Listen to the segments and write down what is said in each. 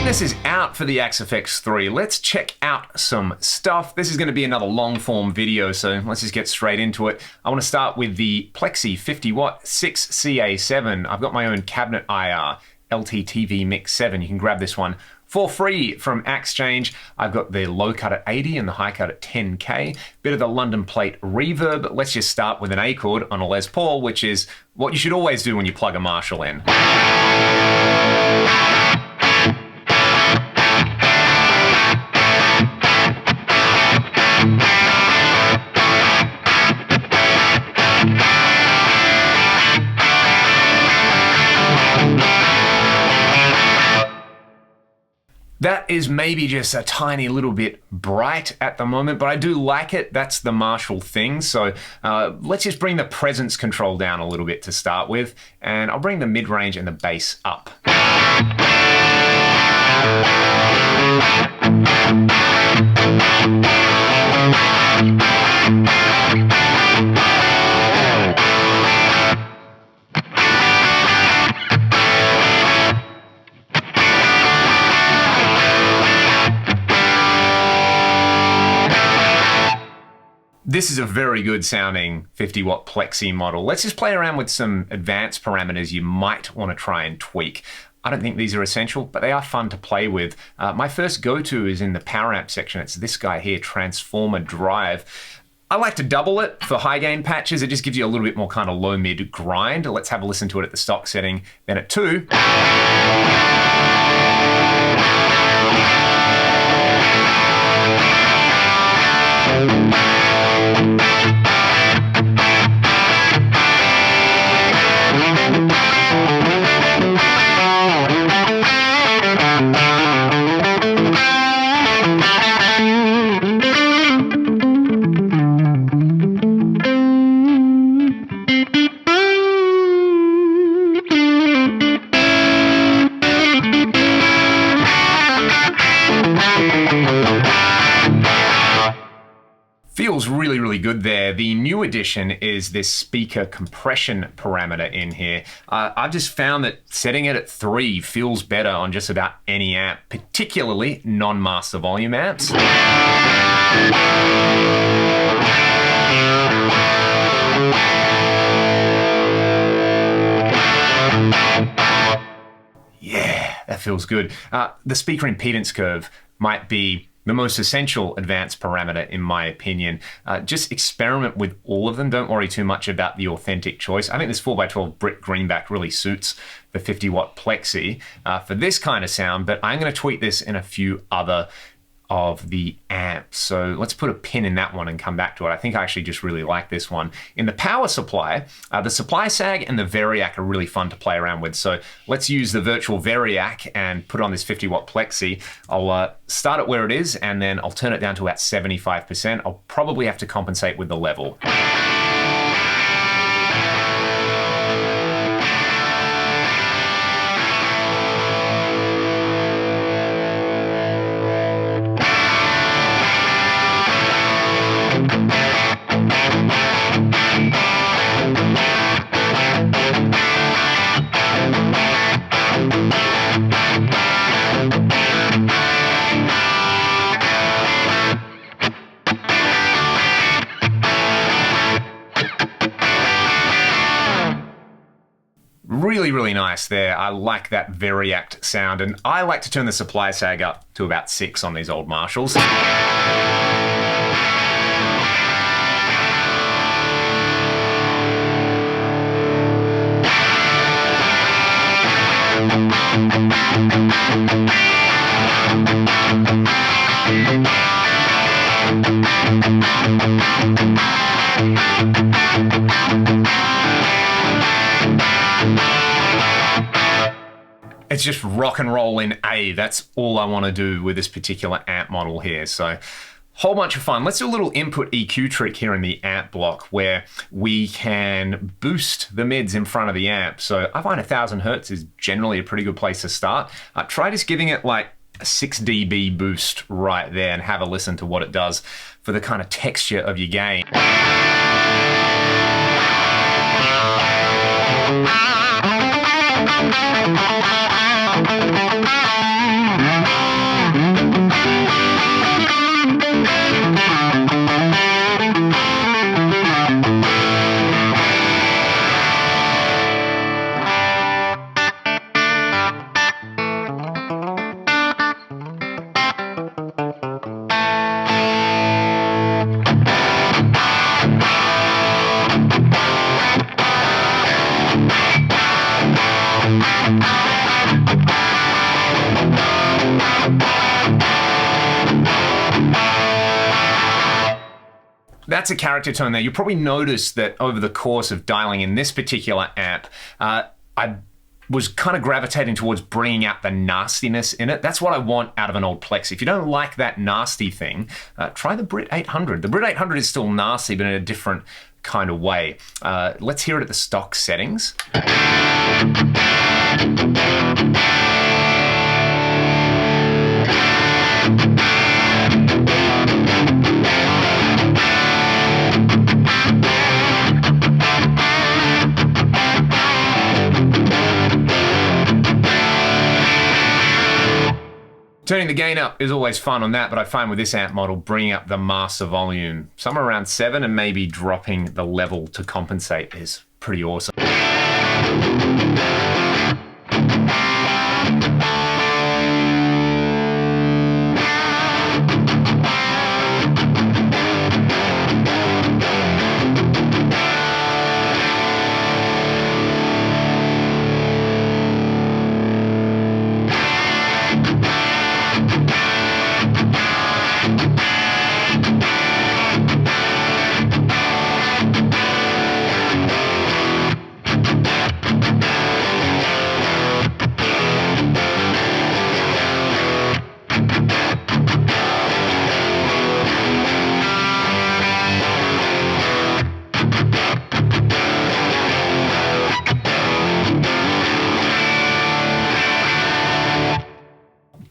Cygnus is out for the Fx III. Let's check out some stuff. This is going to be another long form video, so let's just get straight into it. I want to start with the Plexi 50-watt 6CA7. I've got my own cabinet IR, LTTV Mix 7. You can grab this one for free from Exchange. I've got the low cut at 80 and the high cut at 10K. Bit of the London plate reverb. Let's just start with an A chord on a Les Paul, which is what you should always do when you plug a Marshall in. That is maybe just a tiny little bit bright at the moment, but I do like it. That's the Marshall thing. So let's just bring the presence control down a little bit to start with, and I'll bring the mid-range and the bass up. This is a very good sounding 50-watt Plexi model. Let's just play around with some advanced parameters you might want to try and tweak. I don't think these are essential, but they are fun to play with. My first go-to is in the power amp section. It's this guy here, Transformer Drive. I like to double it for high gain patches. It just gives you a little bit more kind of low mid grind. Let's have a listen to it at the stock setting. Then at 2. Feels really, really good there. The new addition is this speaker compression parameter in here. I've just found that setting it at 3 feels better on just about any amp, particularly non-master volume amps. Yeah, that feels good. The speaker impedance curve might be the most essential advanced parameter in my opinion. Just experiment with all of them. Don't worry too much about the authentic choice. I think this 4x12 brick greenback really suits the 50-watt Plexi for this kind of sound, but I'm going to tweak this in a few other of the amps. So let's put a pin in that one and come back to it. I think I actually just really like this one. In the power supply, the supply sag and the Variac are really fun to play around with. So let's use the virtual Variac and put on this 50-watt Plexi. I'll start it where it is, and then I'll turn it down to about 75%. I'll probably have to compensate with the level. Really, really nice there. I like that Variac sound, and I like to turn the supply sag up to about 6 on these old Marshalls. It's just rock and roll in A. That's all I want to do with this particular amp model here. So whole bunch of fun. Let's do a little input EQ trick here in the amp block where we can boost the mids in front of the amp. So I find 1000 Hertz is generally a pretty good place to start. Try just giving it like a 6 dB boost right there and have a listen to what it does for the kind of texture of your gain. That's a character tone there. You'll probably notice that over the course of dialing in this particular amp, I was kind of gravitating towards bringing out the nastiness in it. That's what I want out of an old Plex. If you don't like that nasty thing, try the Brit 800. The Brit 800 is still nasty, but in a different kind of way. Let's hear it at the stock settings. Turning the gain up is always fun on that, but I find with this amp model, bringing up the master volume somewhere around 7 and maybe dropping the level to compensate is pretty awesome.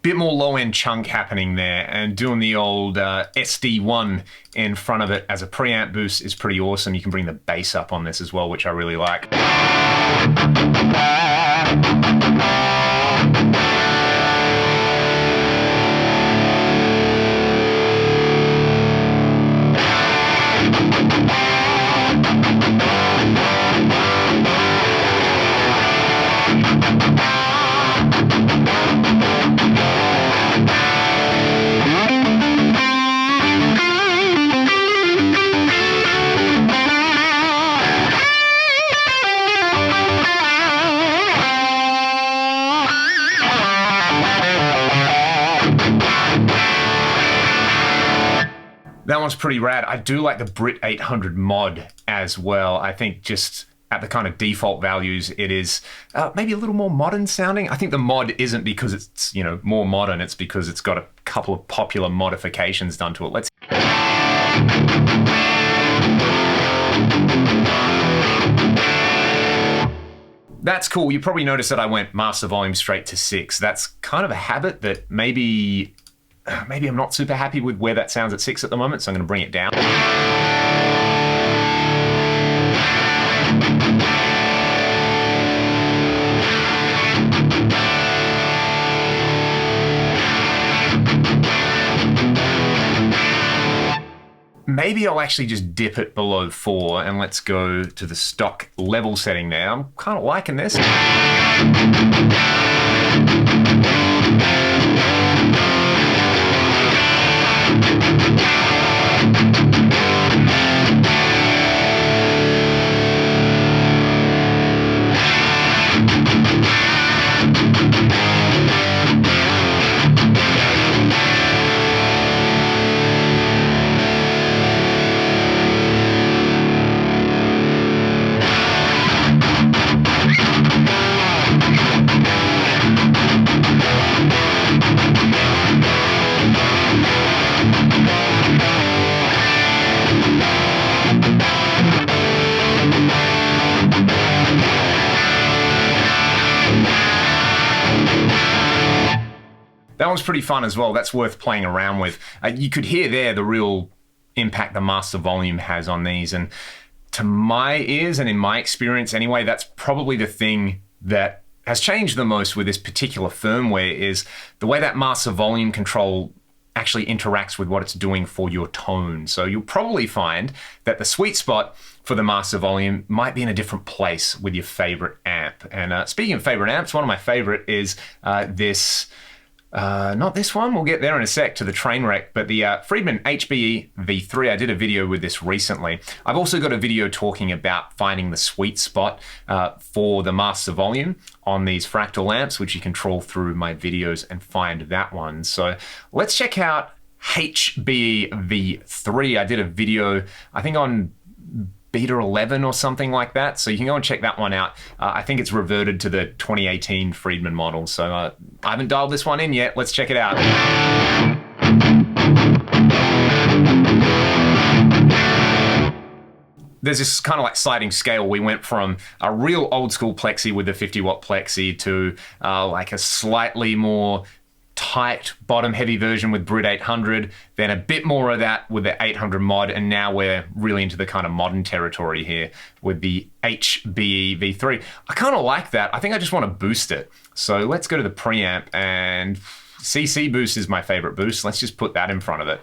Bit more low-end chunk happening there, and doing the old SD1 in front of it as a preamp boost is pretty awesome. You can bring the bass up on this as well, which I really like. That one's pretty rad. I do like the Brit 800 mod as well. I think just at the kind of default values, it is maybe a little more modern sounding. I think the mod isn't because it's, you know, more modern. It's because it's got a couple of popular modifications done to it. Let's. That's cool. You probably noticed that I went master volume straight to 6. That's kind of a habit that maybe I'm not super happy with where that sounds at 6 at the moment, so I'm going to bring it down. Maybe I'll actually just dip it below 4 and let's go to the stock level setting there. I'm kind of liking this. That one's pretty fun as well. That's worth playing around with. You could hear there the real impact the master volume has on these. And to my ears, and in my experience anyway, that's probably the thing that has changed the most with this particular firmware is the way that master volume control actually interacts with what it's doing for your tone. So you'll probably find that the sweet spot for the master volume might be in a different place with your favorite amp. And speaking of favorite amps, one of my favorite is this. Not this one, we'll get there in a sec to the train wreck, but the Friedman HBE V3. I did a video with this recently. I've also got a video talking about finding the sweet spot for the master volume on these Fractal amps, which you can trawl through my videos and find that one. So let's check out HBE-V3. I did a video, I think on Beta 11 or something like that. So you can go and check that one out. I think it's reverted to the 2018 Friedman model. So I haven't dialed this one in yet. Let's check it out. There's this kind of like sliding scale. We went from a real old school plexi with the 50-watt plexi to like a slightly more tight bottom heavy version with Brit 800, then a bit more of that with the 800 mod, and now we're really into the kind of modern territory here with the HBE V3. I kind of like that. I think I just want to boost it. So let's go to the preamp, and CC boost is my favorite boost. Let's just put that in front of it.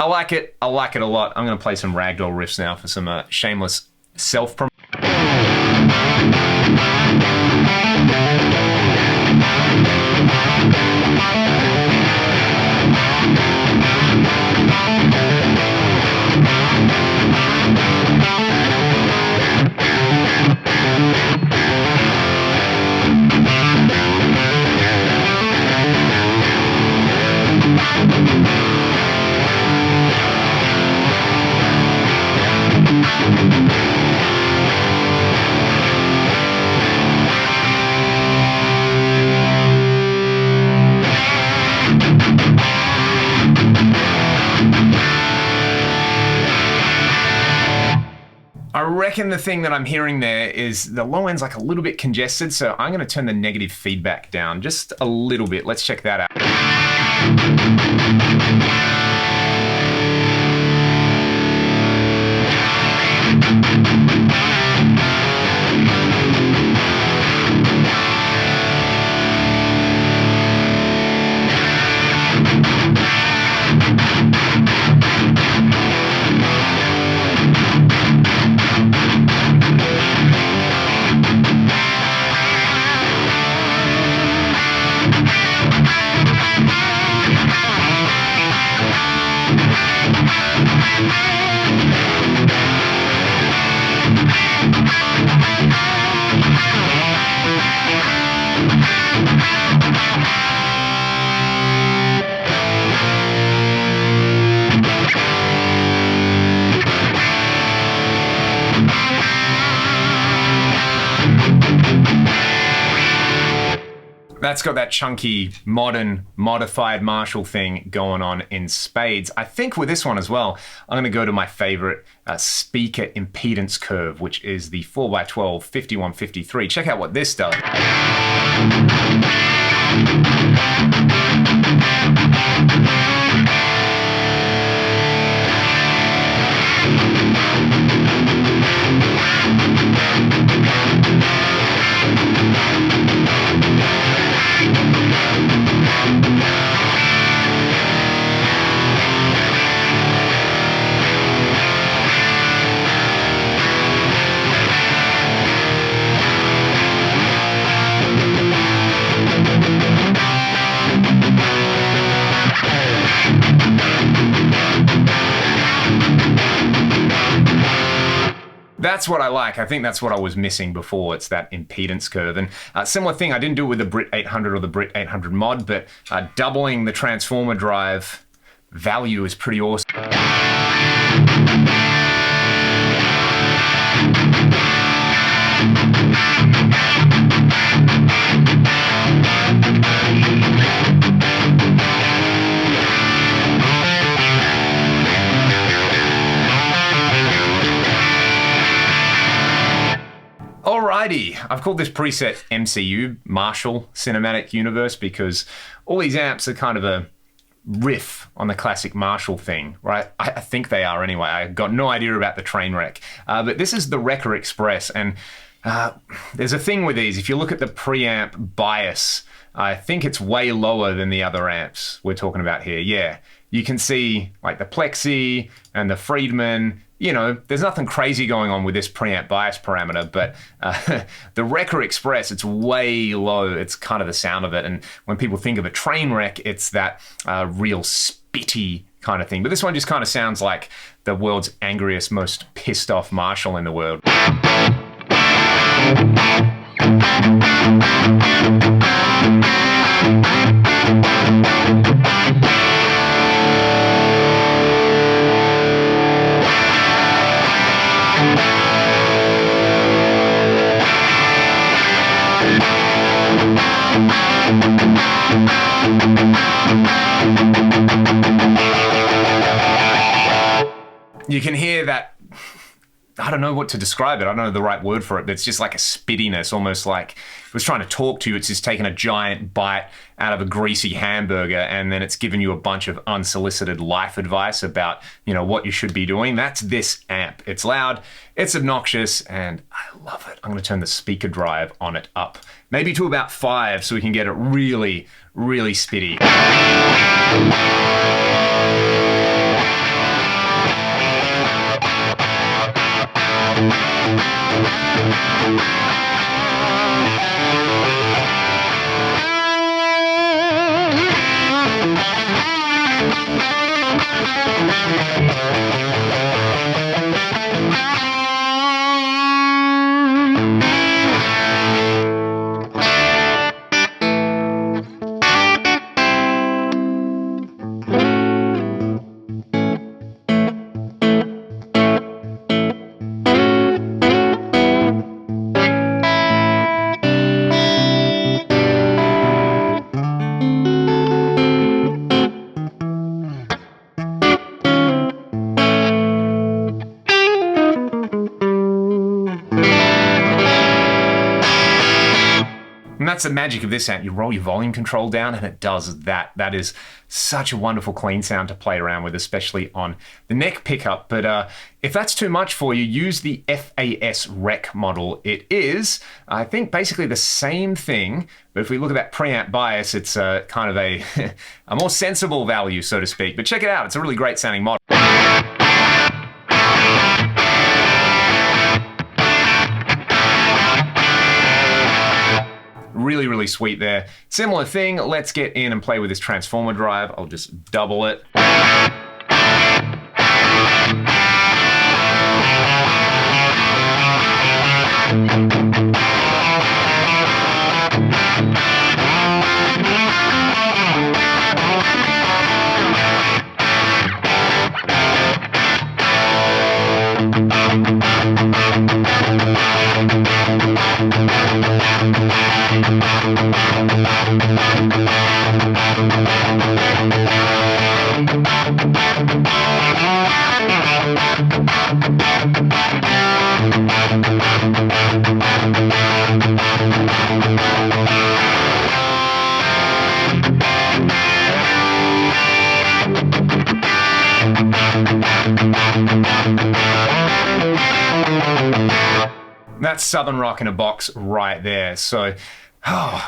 I like it. I like it a lot. I'm going to play some ragdoll riffs now for some shameless self-promotion. I reckon the thing that I'm hearing there is the low end's like a little bit congested, so I'm going to turn the negative feedback down just a little bit. Let's check that out. That's got that chunky, modern, modified Marshall thing going on in spades. I think with this one as well, I'm going to go to my favorite speaker impedance curve, which is the 4x12 5153. Check out what this does. That's what I like. I think that's what I was missing before. It's that impedance curve. And similar thing, I didn't do it with the Brit 800 or the Brit 800 mod, but doubling the transformer drive value is pretty awesome. Alrighty, I've called this preset MCU, Marshall Cinematic Universe, because all these amps are kind of a riff on the classic Marshall thing, right? I think they are anyway. I got no idea about the train wreck. But this is the Wrecker Express, and there's a thing with these. If you look at the preamp bias, I think it's way lower than the other amps we're talking about here. Yeah, you can see like the Plexi and the Friedman. You know, there's nothing crazy going on with this preamp bias parameter, but the Wrecker Express, it's way low. It's kind of the sound of it. And when people think of a train wreck, it's that real spitty kind of thing. But this one just kind of sounds like the world's angriest, most pissed off Marshall in the world. You can hear that, I don't know what to describe it, I don't know the right word for it, but it's just like a spittiness, almost like it was trying to talk to you. It's just taken a giant bite out of a greasy hamburger and then it's given you a bunch of unsolicited life advice about, you know, what you should be doing. That's this amp. It's loud, it's obnoxious, and I love it. I'm gonna turn the speaker drive on it up, maybe to about 5 so we can get it really, really spitty. And that's the magic of this amp. You roll your volume control down and it does that. That is such a wonderful clean sound to play around with, especially on the neck pickup. But if that's too much for you, use the FAS Rec model. It is, I think, basically the same thing, but if we look at that preamp bias, it's kind of a more sensible value, so to speak. But check it out, it's a really great sounding model. Really, really sweet there. Similar thing, let's get in and play with this transformer drive. I'll just double it. That's Southern Rock in a box right there. So,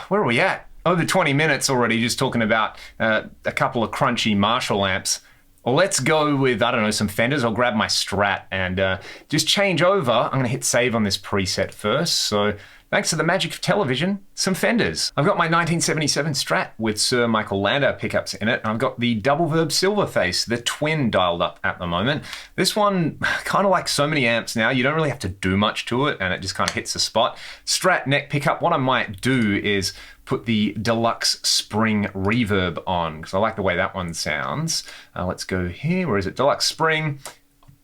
where are we at? Over 20 minutes already just talking about a couple of crunchy Marshall amps. Well, let's go with, I don't know, some Fenders. I'll grab my Strat and just change over. I'm going to hit save on this preset first. So thanks to the magic of television, some Fenders. I've got my 1977 Strat with Sir Michael Landau pickups in it. I've got the Double Verb Silverface, the twin, dialed up at the moment. This one, kind of like so many amps now, you don't really have to do much to it and it just kind of hits the spot. Strat neck pickup, what I might do is put the Deluxe Spring Reverb on because I like the way that one sounds. Let's go here, where is it? Deluxe Spring.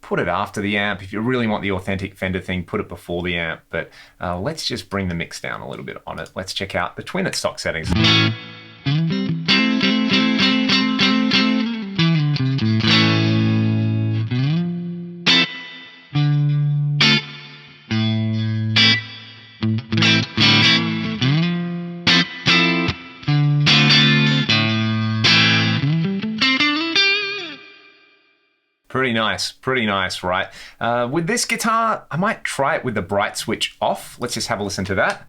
Put it after the amp. If you really want the authentic Fender thing, put it before the amp. But let's just bring the mix down a little bit on it. Let's check out the twin at stock settings. Pretty nice, right? With this guitar, I might try it with the bright switch off. Let's just have a listen to that.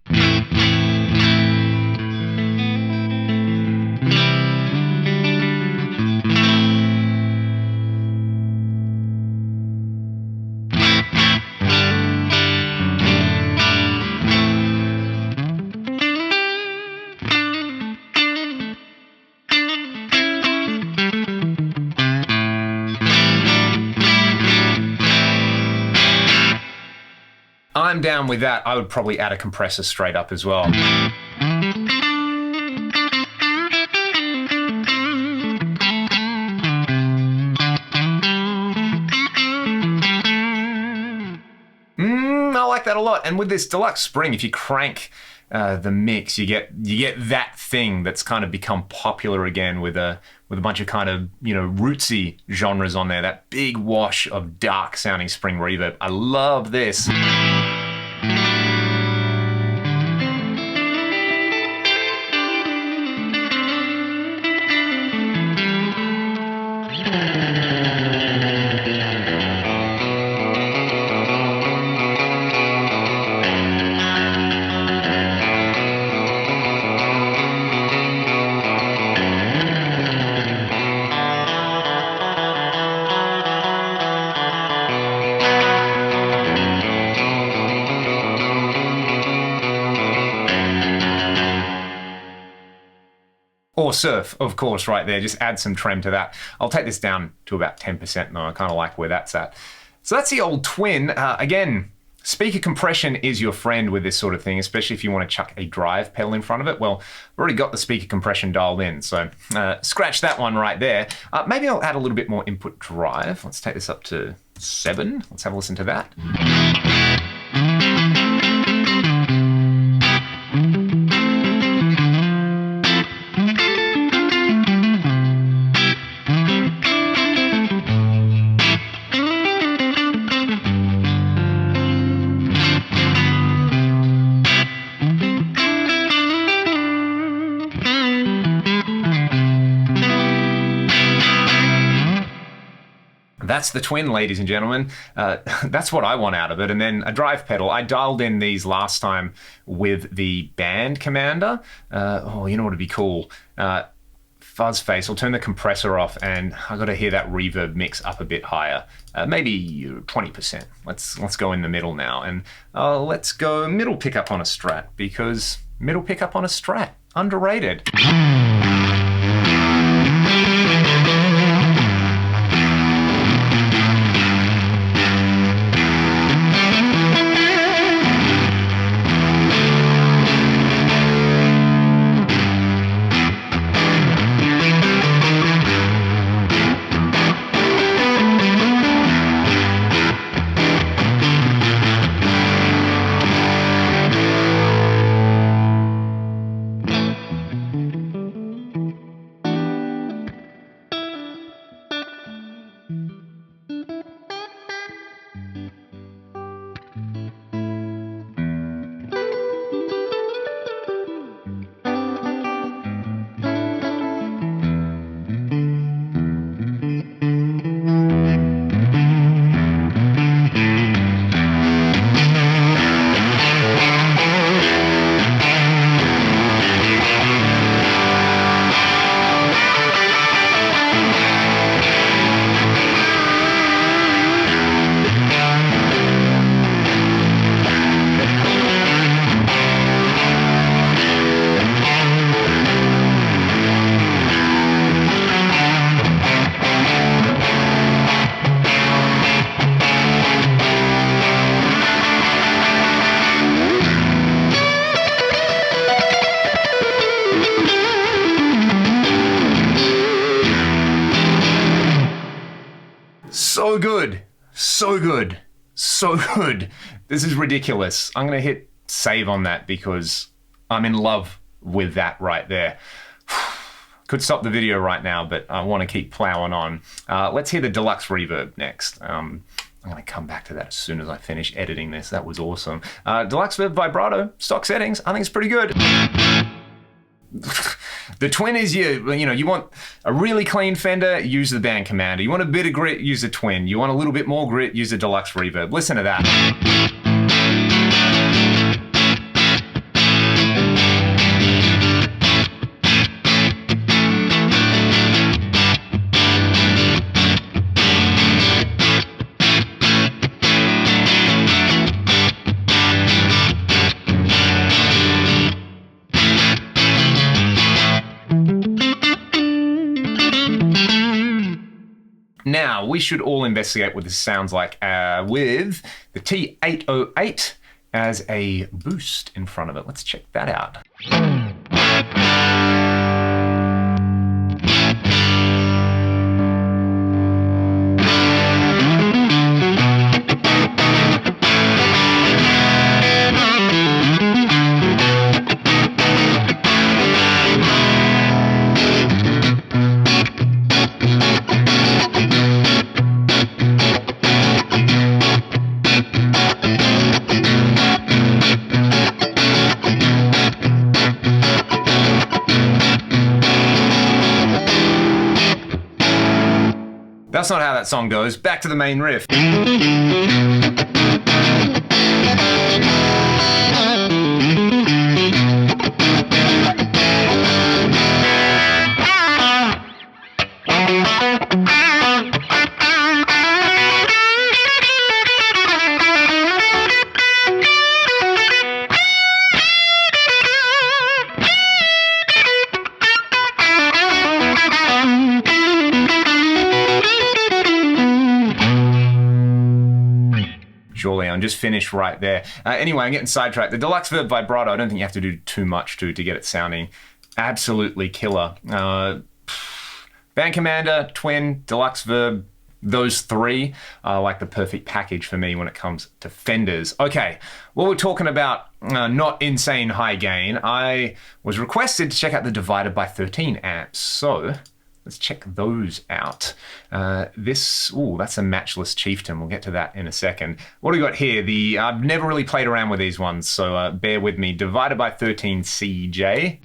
I'm down with that. I would probably add a compressor straight up as well. I like that a lot. And with this Deluxe Spring, if you crank the mix. You get that thing that's kind of become popular again with a bunch of kind of, you know, rootsy genres on there. That big wash of dark sounding spring reverb. I love this. Or surf, of course, right there. Just add some trem to that. I'll take this down to about 10% though. I kind of like where that's at. So that's the old Twin. Again, speaker compression is your friend with this sort of thing, especially if you want to chuck a drive pedal in front of it. Well, I've already got the speaker compression dialed in, so scratch that one right there. Maybe I'll add a little bit more input drive. Let's take this up to 7. Let's have a listen to that. That's the Twin, ladies and gentlemen. That's what I want out of it. And then a drive pedal. I dialed in these last time with the band commander. Oh, you know what would be cool? Fuzz face. I'll turn the compressor off, and I got to hear that reverb mix up a bit higher. Maybe 20%. Let's go in the middle now, and let's go middle pickup on a Strat, because middle pickup on a Strat, underrated. So good, so good, so good. This is ridiculous. I'm gonna hit save on that because I'm in love with that right there. Could stop the video right now, but I want to keep plowing on. Let's hear the deluxe reverb next. I'm gonna come back to that as soon as I finish editing this. That was awesome. Deluxe reverb vibrato, stock settings. I think it's pretty good. The Twin is you want a really clean Fender, use the band commander. You want a bit of grit, use the Twin. You want a little bit more grit, use the deluxe reverb. Listen to that. Now, we should all investigate what this sounds like with the T808 as a boost in front of it. Let's check that out. That's not how that song goes. Back to the main riff. Surely, I'm just finished right there. Anyway, I'm getting sidetracked. The deluxe verb vibrato, I don't think you have to do too much to get it sounding absolutely killer. Band Commander, Twin, deluxe verb, those three are like the perfect package for me when it comes to Fenders. Okay, well, we're talking about not insane high gain. I was requested to check out the divided by 13 amps, so let's check those out. That's a matchless chieftain. We'll get to that in a second. What do we got here? I've never really played around with these ones, so bear with me. Divided by 13 CJ.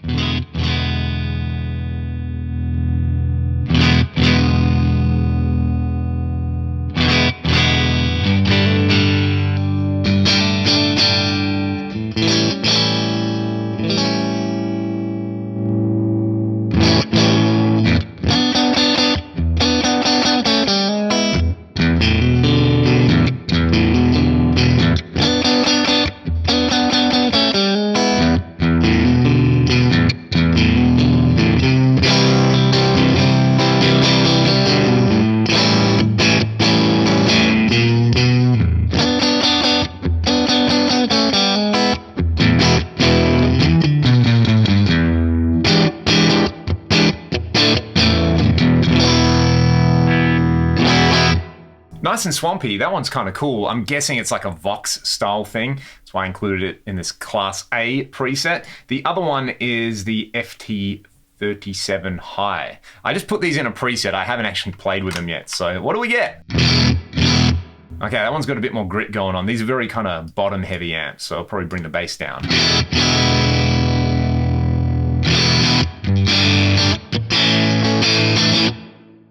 Nice and swampy. That one's kind of cool. I'm guessing it's like a Vox style thing. That's why I included it in this Class A preset. The other one is the FT37 High. I just put these in a preset. I haven't actually played with them yet. So what do we get? Okay, that one's got a bit more grit going on. These are very kind of bottom heavy amps, so I'll probably bring the bass down.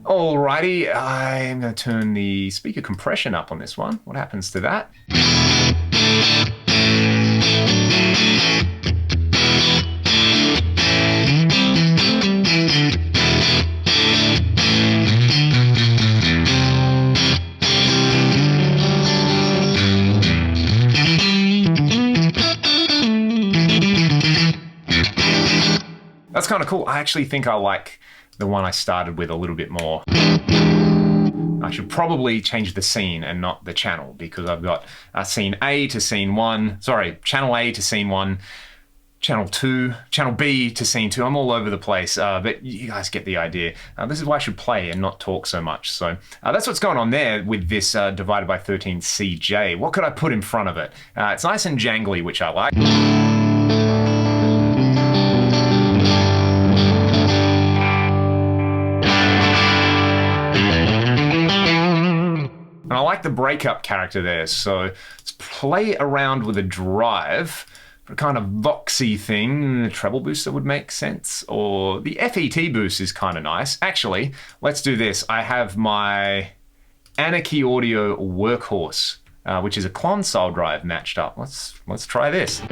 Alrighty, I'm going to turn the speaker compression up on this one. What happens to that? That's kind of cool. I actually think I like the one I started with a little bit more. I should probably change the scene and not the channel, because I've got scene A to scene 1, sorry, channel A to scene 1, channel 2, channel B to scene 2. I'm all over the place, but you guys get the idea. This is why I should play and not talk so much. So that's what's going on there with this divided by 13 CJ. What could I put in front of it? It's nice and jangly, which I like. And I like the breakup character there, so let's play around with a drive for a kind of voxy thing. The treble booster would make sense, or the FET boost is kind of nice. Actually, let's do this. I have my Anarchy Audio Workhorse, which is a clon style drive matched up. Let's try this.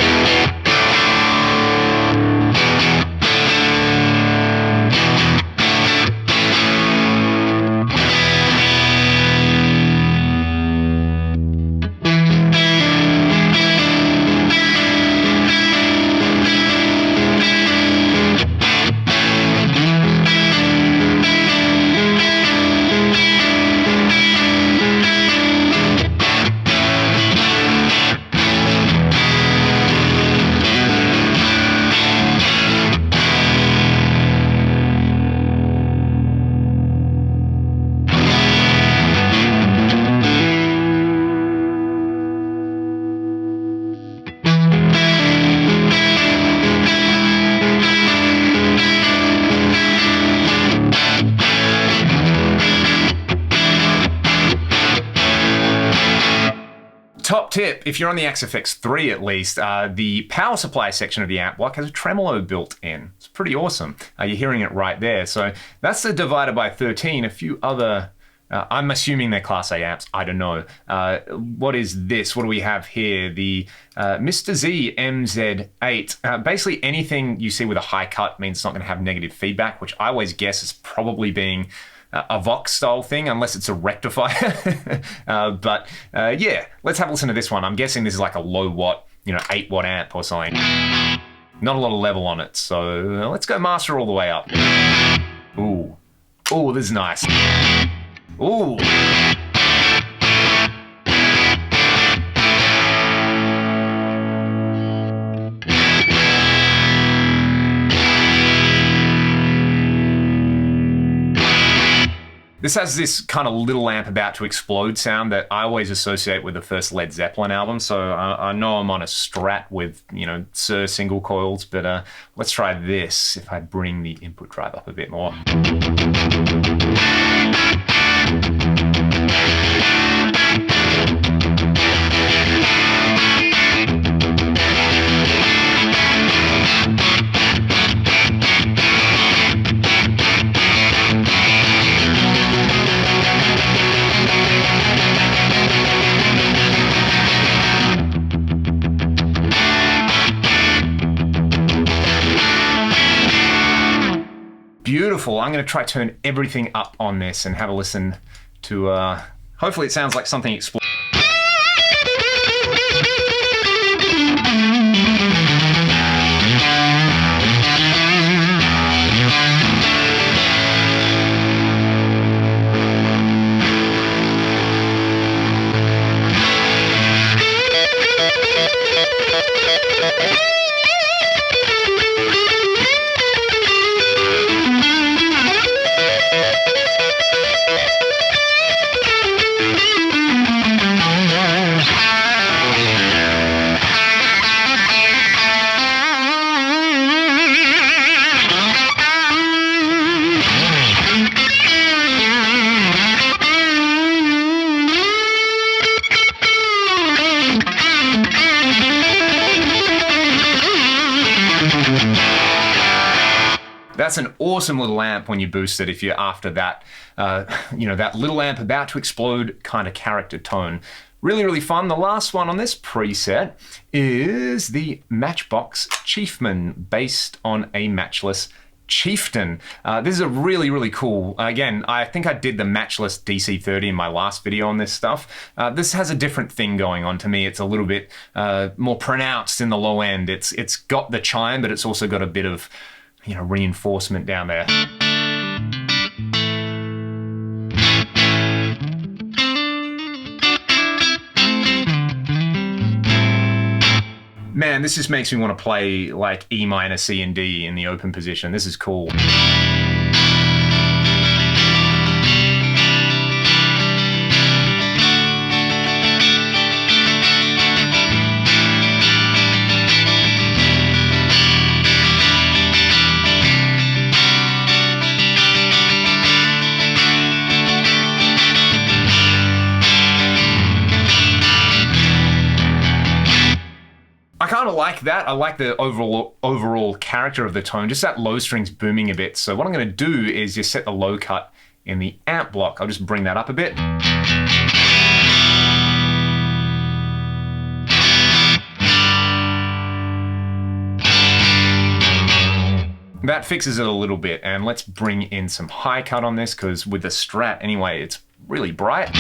Top tip, if you're on the Fx III at least, the power supply section of the amp block has a tremolo built in. It's pretty awesome. You're hearing it right there. So that's the divided by 13. A few other I'm assuming they're Class A amps. I don't know. What is this? What do we have here? The Mr. Z MZ8. Basically, anything you see with a high cut means it's not going to have negative feedback, which I always guess is probably being a Vox style thing, unless it's a rectifier. But yeah, let's have a listen to this one. I'm guessing this is like a low watt, 8 watt amp or something. Not a lot of level on it, so let's go master all the way up. Ooh. Ooh, this is nice. Ooh. This has this kind of little amp about to explode sound that I always associate with the first Led Zeppelin album. So I know I'm on a Strat with, Sir single coils, but let's try this if I bring the input drive up a bit more. Beautiful. I'm going to try turn everything up on this and have a listen to, hopefully it sounds like something explodes. That's an awesome little amp when you boost it if you're after that, that little amp about to explode kind of character tone. Really, really fun. The last one on this preset is the Matchbox Chiefman, based on a matchless Chieftain. This is a really, really cool, again, I think I did the matchless DC30 in my last video on this stuff. This has a different thing going on to me. It's a little bit more pronounced in the low end. It's got the chime, but it's also got a bit of reinforcement down there. Man, this just makes me want to play like E minor, C, and D in the open position. This is cool. I kind of like that. I like the overall character of the tone, just that low string's booming a bit. So what I'm going to do is just set the low cut in the amp block. I'll just bring that up a bit. That fixes it a little bit, and let's bring in some high cut on this, because with the Strat anyway, it's really bright.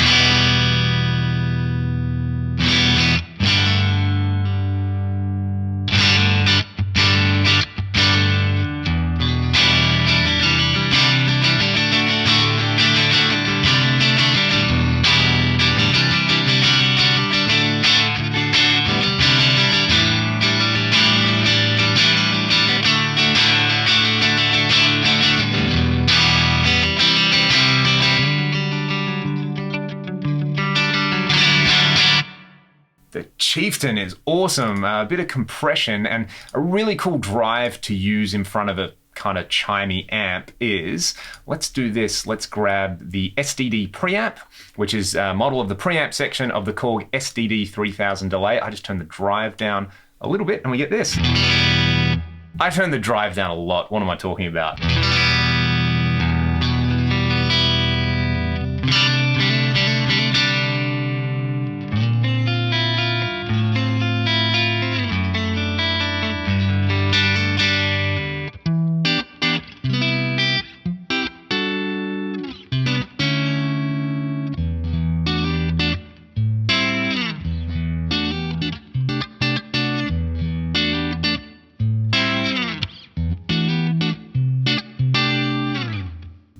The Chieftain is awesome. A bit of compression and a really cool drive to use in front of a kind of chimey amp is, let's do this. Let's grab the SDD preamp, which is a model of the preamp section of the Korg SDD 3000 delay. I just turn the drive down a little bit and we get this. I turn the drive down a lot. What am I talking about?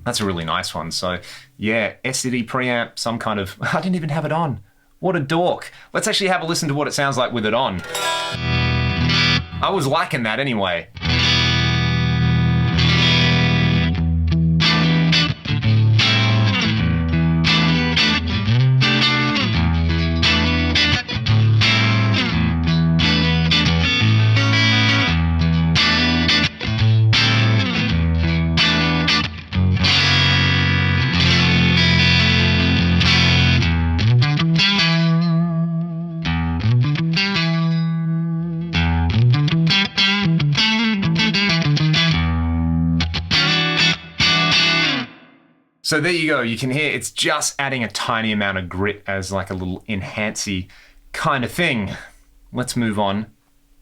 That's a really nice one. So yeah, SCD preamp, some kind of, I didn't even have it on. What a dork. Let's actually have a listen to what it sounds like with it on. I was liking that anyway. So there you go, you can hear it's just adding a tiny amount of grit as like a little enhancy kind of thing. Let's move on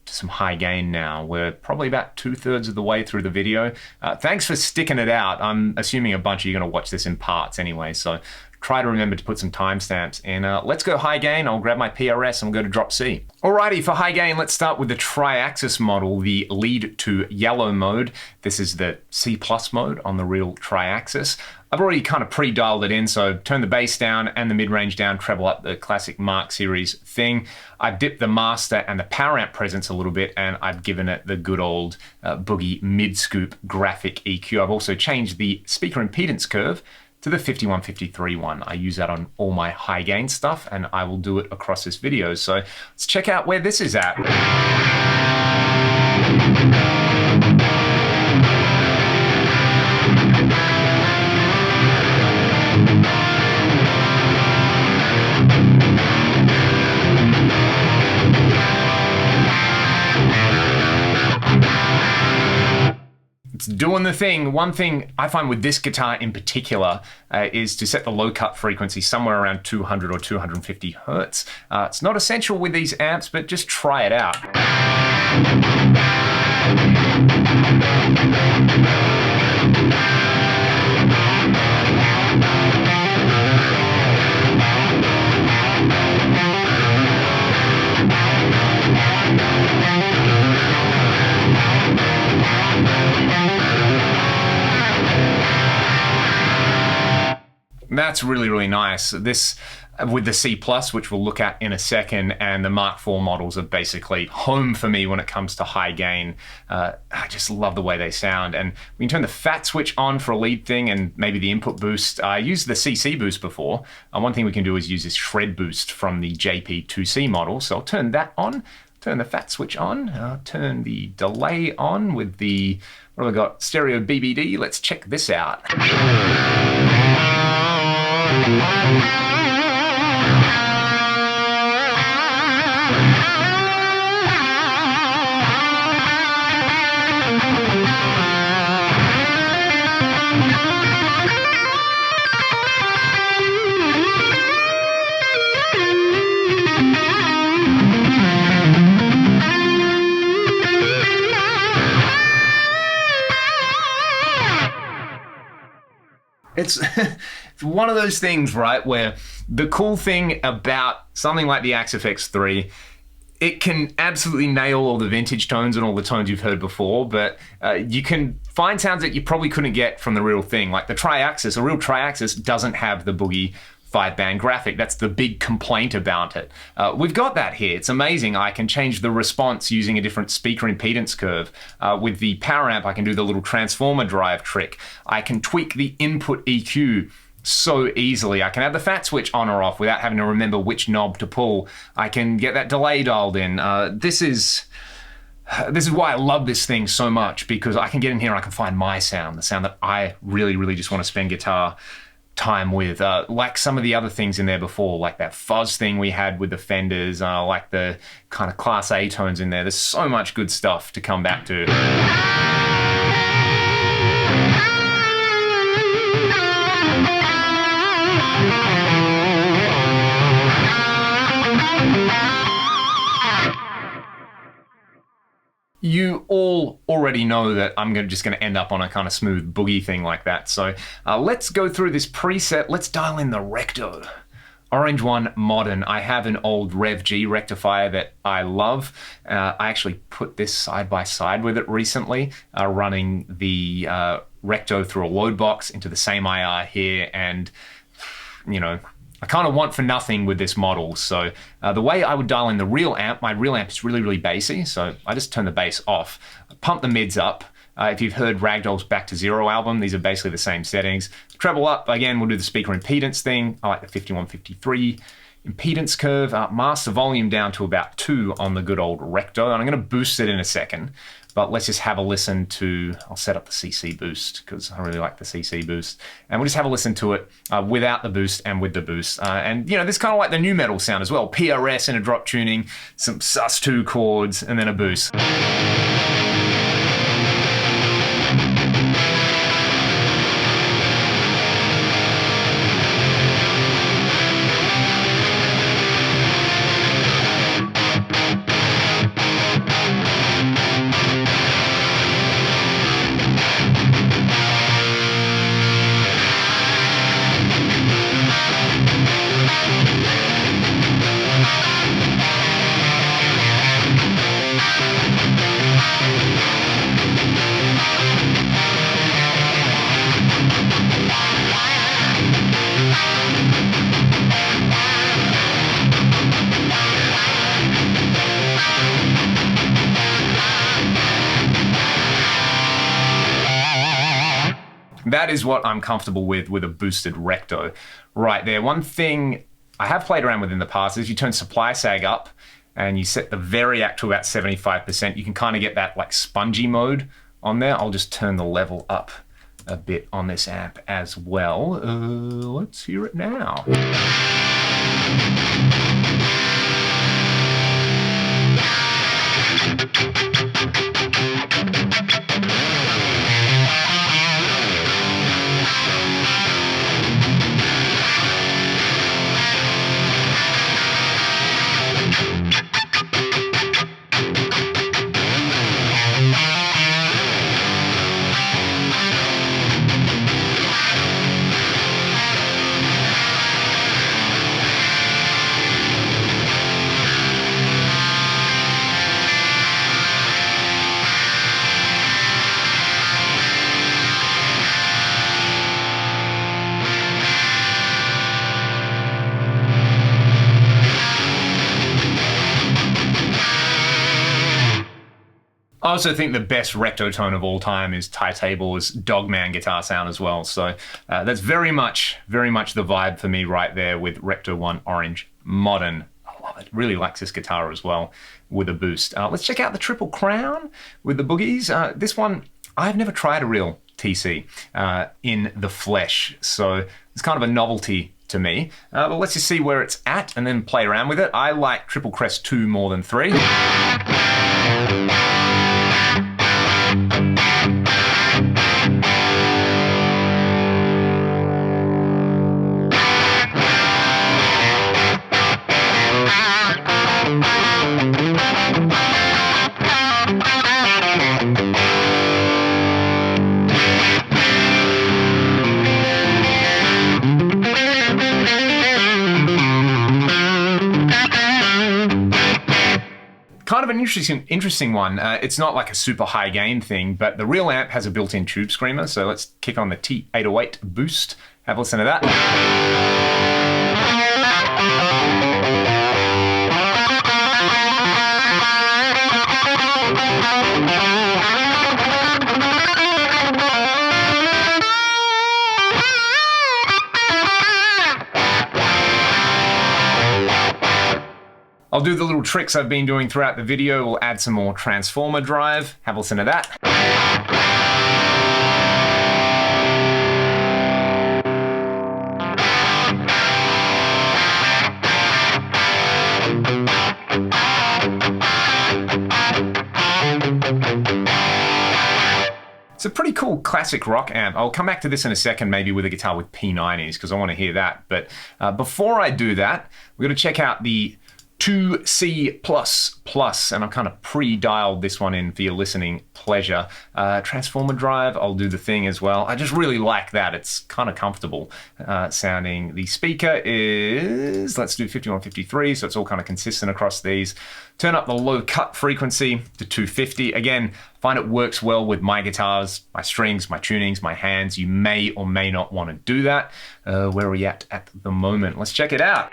to some high gain now. We're probably about 2/3 of the way through the video. Thanks for sticking it out. I'm assuming a bunch of you are gonna watch this in parts anyway, so try to remember to put some timestamps in. Let's go high gain. I'll grab my PRS and we'll go to drop C. Alrighty, for high gain, let's start with the tri-axis model, the lead to yellow mode. This is the C+ mode on the real tri-axis. I've already kind of pre-dialed it in, so turn the bass down and the mid-range down, treble up, the classic Mark series thing. I've dipped the master and the power amp presence a little bit, and I've given it the good old boogie mid-scoop graphic EQ. I've also changed the speaker impedance curve to the 5153 one. I use that on all my high gain stuff, and I will do it across this video. So let's check out where this is at. It's doing the thing. One thing I find with this guitar in particular is to set the low cut frequency somewhere around 200 or 250 hertz. It's not essential with these amps, but just try it out. That's really, really nice. This, with the C+, which we'll look at in a second, and the Mark IV models are basically home for me when it comes to high gain. I just love the way they sound. And we can turn the fat switch on for a lead thing and maybe the input boost. I used the CC boost before. One thing we can do is use this shred boost from the JP2C model. So I'll turn that on, turn the fat switch on, turn the delay on with the, what have I got, stereo BBD. Let's check this out. It's one of those things, right, where the cool thing about something like the Fx III, it can absolutely nail all the vintage tones and all the tones you've heard before, but you can find sounds that you probably couldn't get from the real thing. Like the tri-axis, a real tri-axis doesn't have the boogie 5-band graphic. That's the big complaint about it. We've got that here. It's amazing. I can change the response using a different speaker impedance curve. With the power amp, I can do the little transformer drive trick. I can tweak the input EQ so easily. I can have the fat switch on or off without having to remember which knob to pull. I can get that delay dialed in. This is why I love this thing so much, because I can get in here and I can find my sound, the sound that I really, really just want to spend guitar time with, like some of the other things in there before, like that fuzz thing we had with the Fenders, like the kind of Class A tones in there. There's so much good stuff to come back to. You all already know that I'm just going to end up on a kind of smooth boogie thing like that. So let's go through this preset. Let's dial in the recto. Orange One Modern. I have an old Rev G rectifier that I love. I actually put this side by side with it recently, running the recto through a load box into the same IR here, and you know, I kind of want for nothing with this model. So the way I would dial in the real amp, my real amp is really bassy, so I just turn the bass off, pump the mids up. If you've heard Ragdoll's Back to Zero album, these are basically the same settings. Treble up, again, we'll do the speaker impedance thing. I like the 5153 impedance curve. Master volume down to about 2 on the good old recto, and I'm going to boost it in a second. But let's just have a listen to, I'll set up the CC boost because I really like the CC boost. And we'll just have a listen to it without the boost and with the boost. And you know, this kind of like the new metal sound as well. PRS in a drop tuning, some sus2 chords, and then a boost. That is what I'm comfortable with a boosted recto right there. One thing I have played around with in the past is you turn supply sag up and you set the variac to about 75%. You can kind of get that like spongy mode on there. I'll just turn the level up a bit on this amp as well. Let's hear it now. I also think the best recto tone of all time is Ty Table's Dogman guitar sound as well. So that's very much the vibe for me right there with Recto One Orange Modern. I love it. Really likes this guitar as well with a boost. Let's check out the Triple Crown with the boogies. This one, I've never tried a real TC in the flesh, so it's kind of a novelty to me. But let's just see where it's at and then play around with it. I like Triple Crest 2 more than 3. Kind of an interesting one. It's not like a super high gain thing, but the real amp has a built-in tube screamer. So let's kick on the T808 boost. Have a listen to that. I'll do the little tricks I've been doing throughout the video. We'll add some more transformer drive. Have a listen to that. It's a pretty cool classic rock amp. I'll come back to this in a second, maybe with a guitar with P90s, because I want to hear that. But before I do that, we're going to check out the 2C++, and I've kind of pre-dialed this one in for your listening pleasure. Transformer drive, I'll do the thing as well. I just really like that. It's kind of comfortable sounding. The speaker is, let's do 5153, so it's all kind of consistent across these. Turn up the low cut frequency to 250. Again, find it works well with my guitars, my strings, my tunings, my hands. You may or may not want to do that. Where are we at the moment? Let's check it out.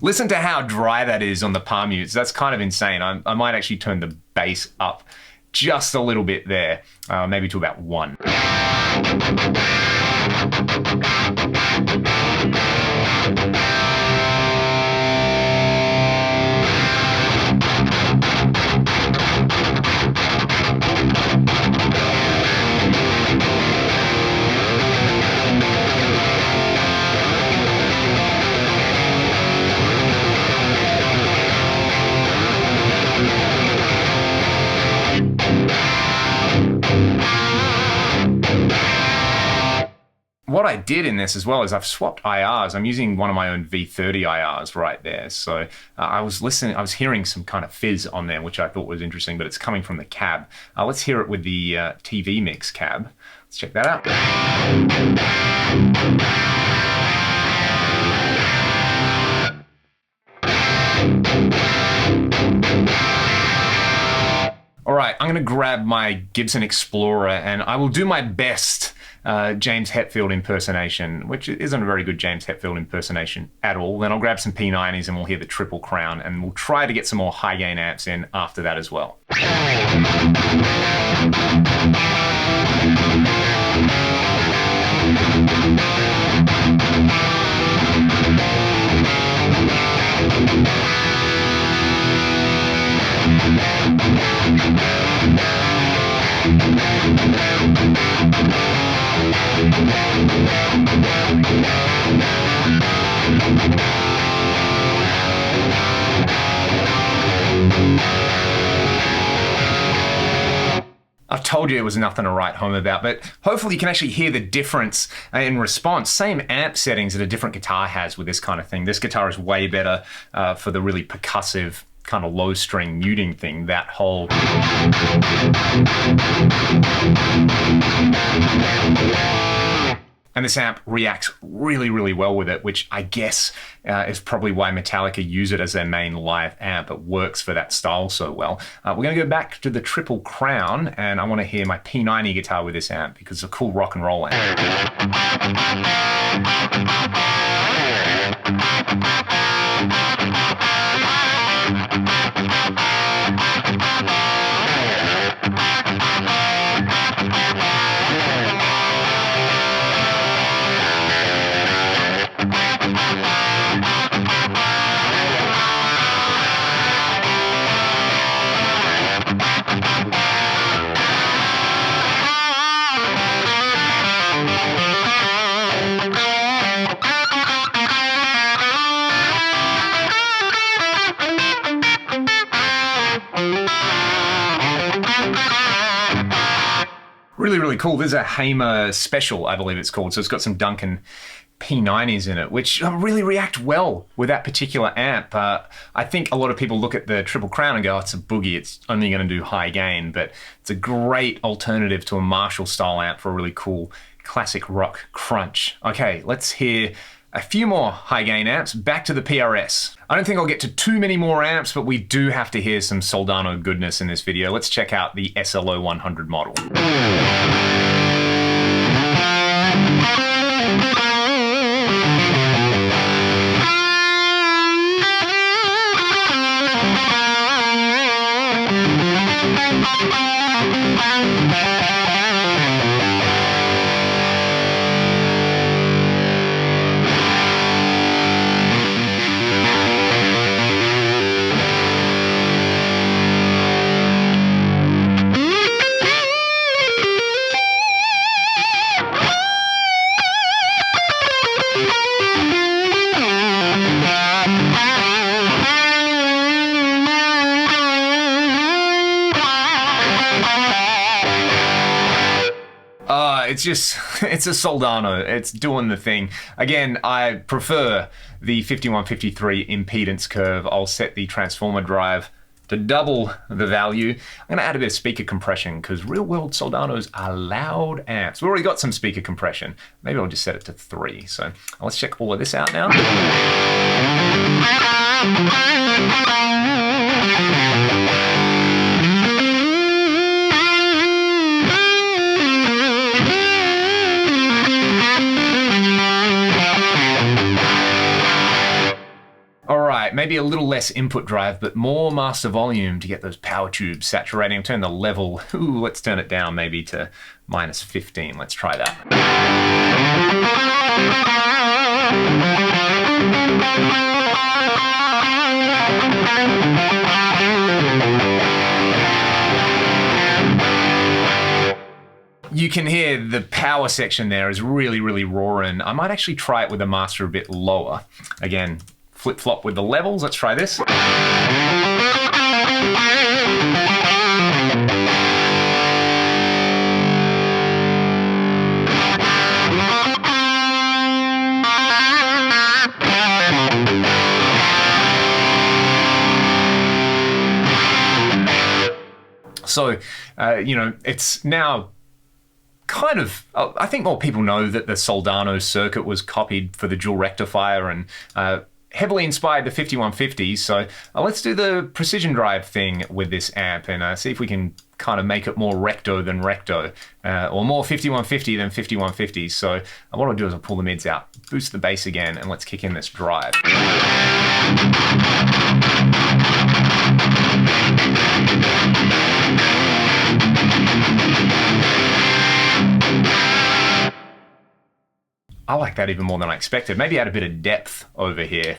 Listen to how dry that is on the palm mutes. That's kind of insane. I might actually turn the bass up just a little bit there, maybe to about 1. What I did in this as well is I've swapped IRs. I'm using one of my own V30 IRs right there. So I was hearing some kind of fizz on there, which I thought was interesting, but it's coming from the cab. Let's hear it with the TV mix cab. Let's check that out. All right, I'm gonna grab my Gibson Explorer and I will do my best James Hetfield impersonation, which isn't a very good James Hetfield impersonation at all. Then I'll grab some P90s and we'll hear the Triple Crown, and we'll try to get some more high gain amps in after that as well. I've told you it was nothing to write home about, but hopefully you can actually hear the difference in response. Same amp settings that a different guitar has with this kind of thing. This guitar is way better for the really percussive kind of low string muting thing, that whole and this amp reacts really, really well with it, which I guess is probably why Metallica use it as their main live amp. It works for that style so well. We're going to go back to the Triple Crown, and I want to hear my P90 guitar with this amp because it's a cool rock and roll amp. Really, really cool. There's a Hamer Special, I believe it's called. So it's got some Duncan P90s in it, which really react well with that particular amp. I think a lot of people look at the Triple Crown and go, oh, it's a boogie, it's only going to do high gain, but it's a great alternative to a Marshall style amp for a really cool classic rock crunch. Okay, let's hear a few more high gain amps. Back to the PRS. I don't think I'll get to too many more amps, but we do have to hear some Soldano goodness in this video. Let's check out the SLO 100 model. it's just, it's a Soldano. It's doing the thing. Again, I prefer the 5153 impedance curve. I'll set the transformer drive to double the value. I'm gonna add a bit of speaker compression because real world Soldanos are loud amps. We've already got some speaker compression. Maybe I'll just set it to 3. So let's check all of this out now. Maybe a little less input drive, but more master volume to get those power tubes saturating. Turn the level, let's turn it down maybe to -15. Let's try that. You can hear the power section there is really, really roaring. I might actually try it with the master a bit lower. Again, flip-flop with the levels. Let's try this. So, you know, it's now kind of, I think more people know that the Soldano circuit was copied for the dual rectifier and heavily inspired the 5150s. So let's do the precision drive thing with this amp and see if we can kind of make it more recto than recto, or more 5150 than 5150s. So what I'll do is I'll pull the mids out, boost the bass again, and let's kick in this drive. I like that even more than I expected. Maybe add a bit of depth over here.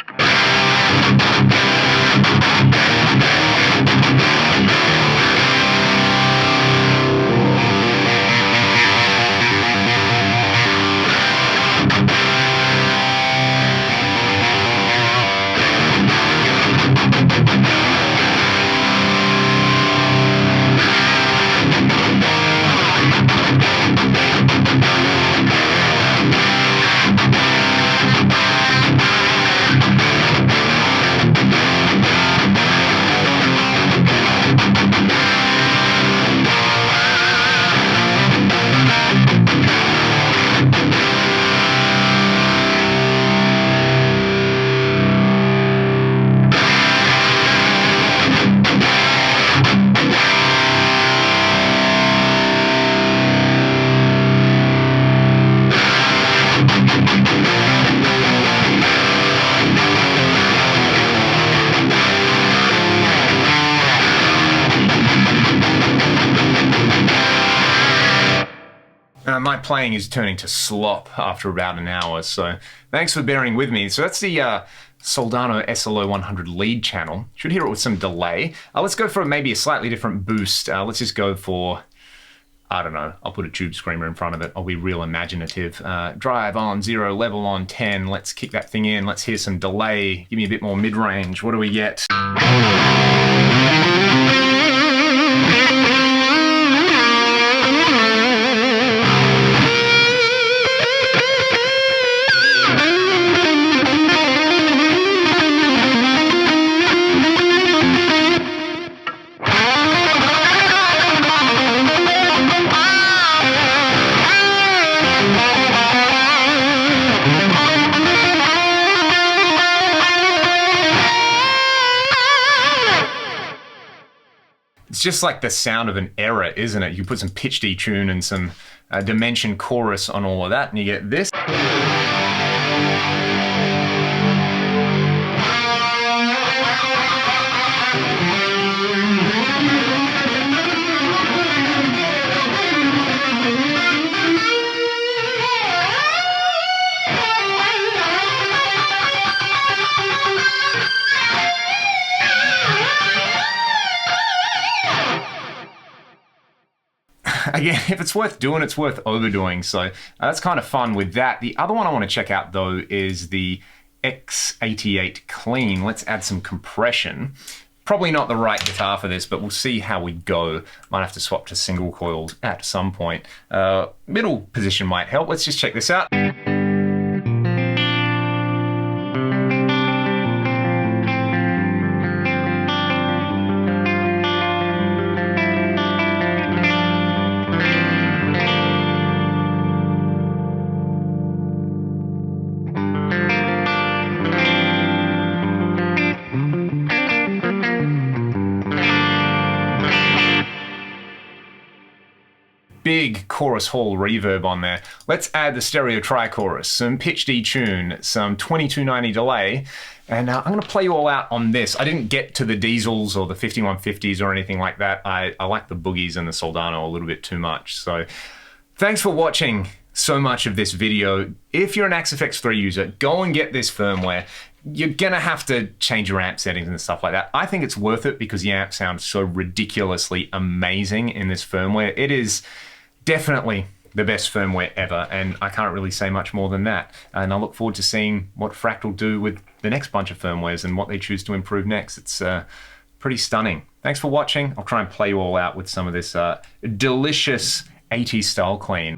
My playing is turning to slop after about an hour, so thanks for bearing with me. So that's the Soldano SLO100 lead channel. Should hear it with some delay. Let's go for maybe a slightly different boost. Let's just go for, I don't know, I'll put a tube screamer in front of it. I'll be real imaginative. Drive on 0, level on 10. Let's kick that thing in. Let's hear some delay. Give me a bit more mid-range. What do we get? It's just like the sound of an error, isn't it? You put some pitch detune and some dimension chorus on all of that, and you get this. Again, if it's worth doing, it's worth overdoing. So that's kind of fun with that. The other one I want to check out though is the X88 Clean. Let's add some compression. Probably not the right guitar for this, but we'll see how we go. Might have to swap to single coils at some point. Middle position might help. Let's just check this out. Big chorus hall reverb on there. Let's add the stereo tri-chorus, some pitch detune, some 2290 delay, and I'm going to play you all out on this. I didn't get to the diesels or the 5150s or anything like that. I like the boogies and the Soldano a little bit too much. So thanks for watching so much of this video. If you're an Fx III user, go and get this firmware. You're gonna have to change your amp settings and stuff like that. I think it's worth it because the amp sounds so ridiculously amazing in this firmware. It is definitely the best firmware ever, and I can't really say much more than that. And I look forward to seeing what Fractal do with the next bunch of firmwares and what they choose to improve next. It's pretty stunning. Thanks for watching. I'll try and play you all out with some of this delicious 80s style clean.